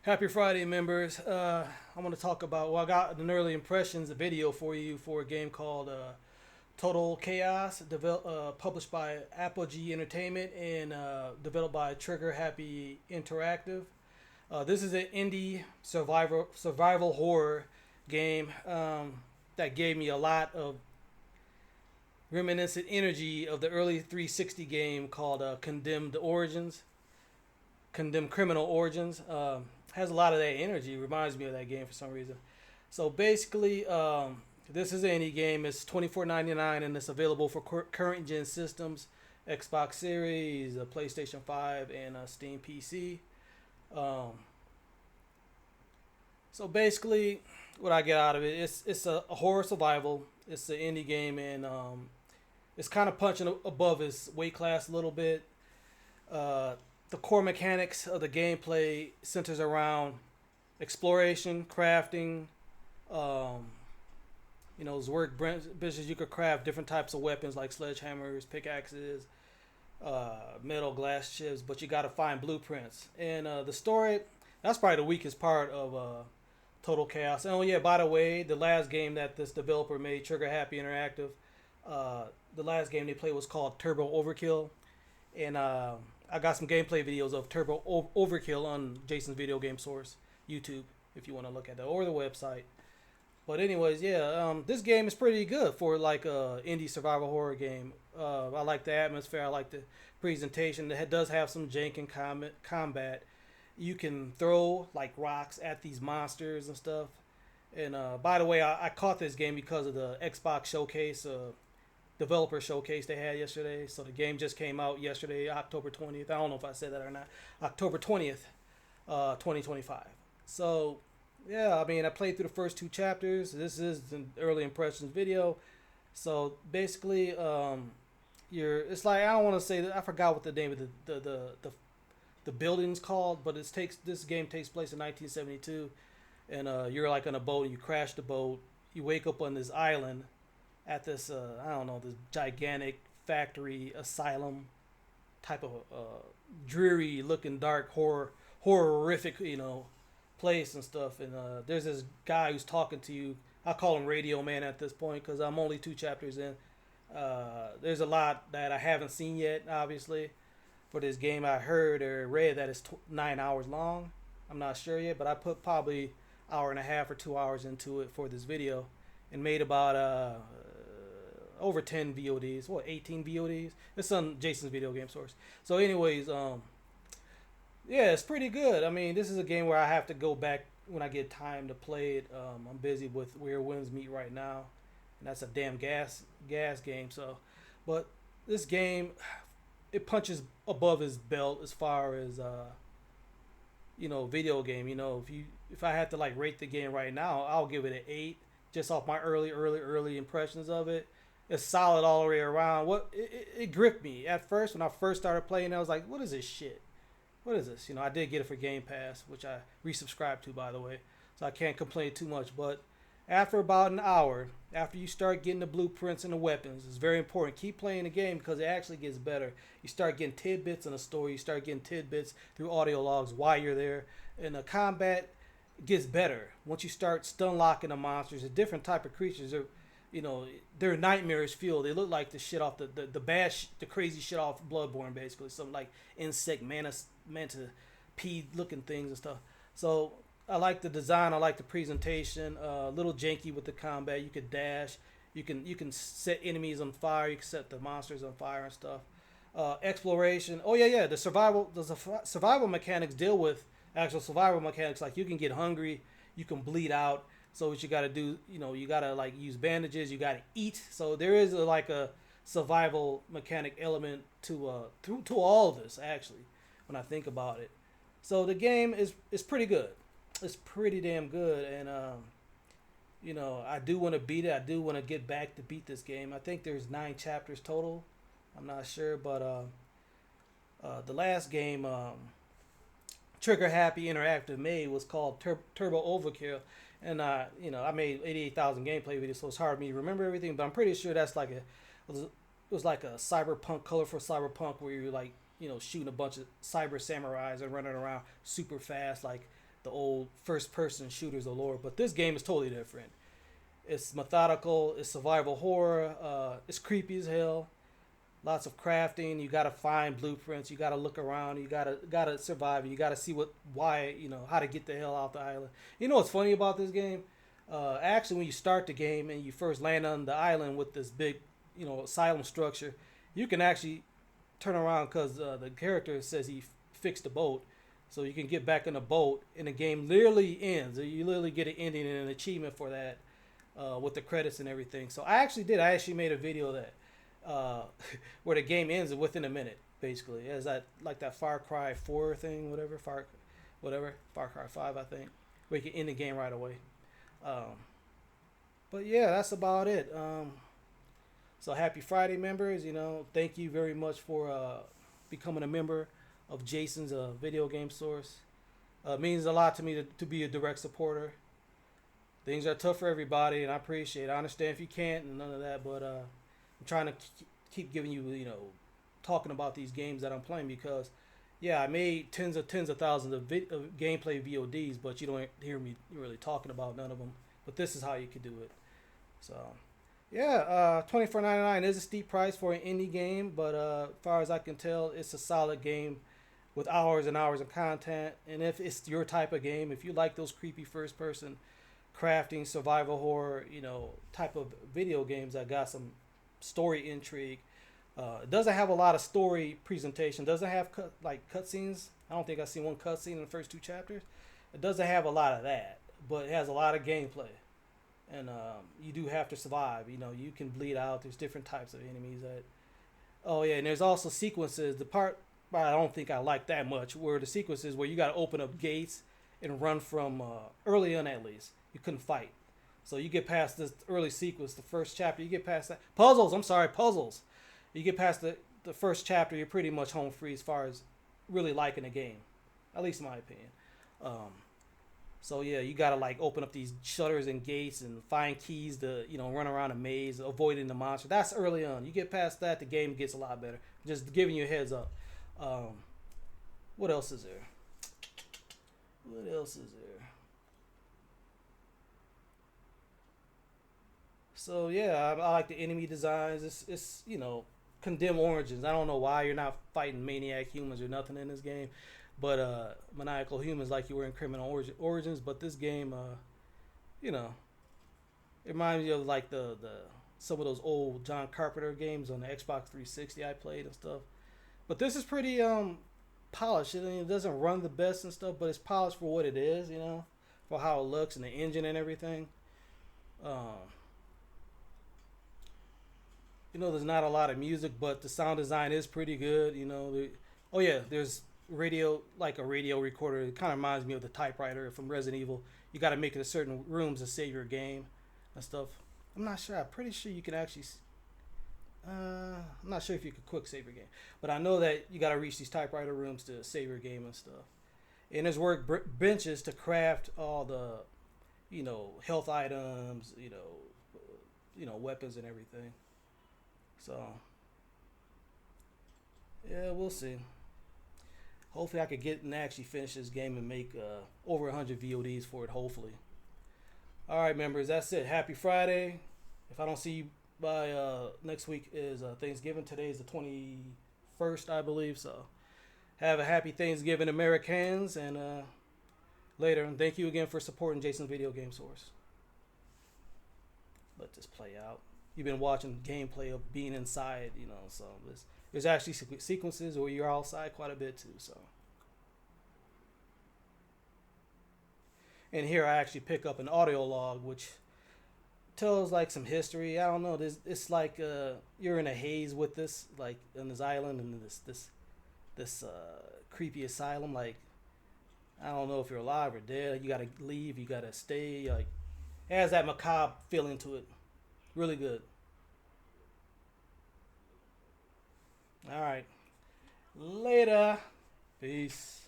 Happy Friday, members. I want to talk about, well, I got an early impressions video for you for a game called Total Chaos, published by Apogee Entertainment and developed by Trigger Happy Interactive. This is an indie survival horror game that gave me a lot of reminiscent energy of the early 360 game called Condemned Criminal Origins. Has a lot of that energy. Reminds me of that game for some reason. So basically, this is an indie game. It's $24.99 and it's available for current gen systems, Xbox Series, PlayStation 5, and Steam PC. Um, so basically, what I get out of it, it's a horror survival. It's an indie game and it's kind of punching above its weight class a little bit. Uh, the core mechanics of the gameplay centers around exploration, crafting. Um, Zwerg business. You could craft different types of weapons like sledgehammers, pickaxes, metal glass chips, but you got to find blueprints. And the story, that's probably the weakest part of Total Chaos. And oh yeah, by the way, the last game that this developer made, Trigger Happy Interactive, the last game they played was called Turbo Overkill, and I got some gameplay videos of Turbo Overkill on Jason's Video Game Source YouTube if you want to look at that, or the website. But anyways, yeah, this game is pretty good for like a indie survival horror game. I like the atmosphere. I like the presentation. It does have some jank in combat. You can throw like rocks at these monsters and stuff. And by the way, I caught this game because of the Xbox showcase, developer showcase they had yesterday. So the game just came out yesterday, October 20th. I don't know if I said that or not. October 20th, 2025. So yeah, I mean, I played through the first two chapters. This is an early impressions video. So basically, it's like, I don't want to say that, I forgot what the name of the building's called, but this game takes place in 1972, and you're like on a boat and you crash the boat. You wake up on this island at this I don't know, this gigantic factory asylum type of dreary looking dark horrific place and stuff. And there's this guy who's talking to you. I call him Radio Man at this point because I'm only two chapters in. There's a lot that I haven't seen yet, obviously, for this game. I heard or read that it's 9 hours long. I'm not sure yet, but I put probably hour and a half or 2 hours into it for this video and made about over 10 VODs. What, 18 VODs? It's on Jason's Video Game Source. So anyways, yeah, it's pretty good. I mean, this is a game where I have to go back when I get time to play it. I'm busy with Where Winds Meet right now, and that's a damn gas game. So, but this game, it punches above his belt as far as video game. If I had to like rate the game right now, I'll give it an 8, just off my early impressions of it. It's solid all the way around. It gripped me at first when I first started playing. I was like, what is this shit? What is this? I did get it for Game Pass, which I resubscribed to, by the way, so I can't complain too much. But after about an hour, after you start getting the blueprints and the weapons, it's very important. Keep playing the game because it actually gets better. You start getting tidbits in the story. You start getting tidbits through audio logs while you're there, and the combat gets better once you start stun locking the monsters. A different type of creatures. They're nightmarish feel. They look like the shit off the crazy shit off Bloodborne, basically. Something like insect mantis looking things and stuff. So I like the design. I like the presentation. A little janky with the combat. You could dash. You can set enemies on fire. You can set the monsters on fire and stuff. Exploration. Oh yeah. The survival mechanics deal with actual survival mechanics. Like you can get hungry. You can bleed out. So what you got to do, you got to like use bandages. You got to eat. So there is like a survival mechanic element to all of this actually, when I think about it. So the game is pretty good. It's pretty damn good, and I do want to beat it. I do want to get back to beat this game. I think there's 9 chapters total. I'm not sure, but the last game Trigger Happy Interactive made was called Turbo Overkill. And I made 88,000 gameplay videos, so it's hard for me to remember everything. But I'm pretty sure that's like it was like a cyberpunk, colorful cyberpunk, where you're like shooting a bunch of cyber samurais and running around super fast, like the old first person shooters of lore. But this game is totally different. It's methodical. It's survival horror. It's creepy as hell. Lots of crafting. You gotta find blueprints. You gotta look around. You gotta survive. You gotta see why, how to get the hell off the island. You know what's funny about this game? Actually, when you start the game and you first land on the island with this big, asylum structure, you can actually turn around because the character says he fixed the boat, so you can get back in the boat, and the game literally ends. You literally get an ending and an achievement for that, with the credits and everything. So I actually made a video that where the game ends within a minute, basically. As that Far Cry 4 thing, Far Cry 5, I think, where you can end the game right away. But yeah, that's about it. So happy Friday, members. Thank you very much for becoming a member of Jason's video game source. It means a lot to me to be a direct supporter. Things are tough for everybody, and I appreciate it. I understand if you can't and none of that, but I'm trying to keep giving you, talking about these games that I'm playing because, yeah, I made tens of thousands of gameplay VODs, but you don't hear me really talking about none of them. But this is how you could do it. So, yeah, $24.99 is a steep price for an indie game, but as far as I can tell, it's a solid game with hours and hours of content. And if it's your type of game, if you like those creepy first-person crafting, survival horror, type of video games that got some story intrigue. It doesn't have a lot of story presentation. Doesn't have cutscenes. I don't think I've seen one cutscene in the first 2 chapters. It doesn't have a lot of that, but it has a lot of gameplay. And you do have to survive. You can bleed out. There's different types of enemies that. Oh yeah, and there's also sequences. The part I don't think I like that much, where the sequences where you got to open up gates and run from early on at least. You couldn't fight. So you get past this early sequence, the first chapter, you get past that. Puzzles. You get past the first chapter, you're pretty much home free as far as really liking the game. At least in my opinion. So yeah, you gotta open up these shutters and gates and find keys to, run around a maze, avoiding the monster. That's early on. You get past that, the game gets a lot better. Just giving you a heads up. What else is there? So yeah, I like the enemy designs. It's condemn origins. I don't know why you're not fighting maniac humans or nothing in this game, but maniacal humans like you were in Criminal Origins. But this game, it reminds me of the some of those old John Carpenter games on the Xbox 360 I played and stuff. But this is pretty polished. It doesn't run the best and stuff, but it's polished for what it is. For how it looks and the engine and everything. There's not a lot of music, but the sound design is pretty good. There's a radio recorder. It kind of reminds me of the typewriter from Resident Evil. You got to make it to certain rooms to save your game and stuff. I'm not sure. I'm pretty sure you can actually. I'm not sure if you could quick save your game, but I know that you got to reach these typewriter rooms to save your game and stuff. And there's benches to craft all the, health items, weapons and everything. So, yeah, we'll see. Hopefully I could get and actually finish this game and make over 100 VODs for it, hopefully. Alright, members, that's it. Happy Friday. If I don't see you by next week is Thanksgiving. Today is the 21st, I believe. So, have a happy Thanksgiving, Americans, and later. And thank you again for supporting Jason's Video Game Source. Let this play out. You've been watching gameplay of being inside, so there's actually sequences where you're outside quite a bit too, so. And here I actually pick up an audio log, which tells some history. I don't know, it's like you're in a haze with this, on this island and this creepy asylum. I don't know if you're alive or dead. You gotta leave, you gotta stay, it has that macabre feeling to it. Really good. All right. Later. Peace.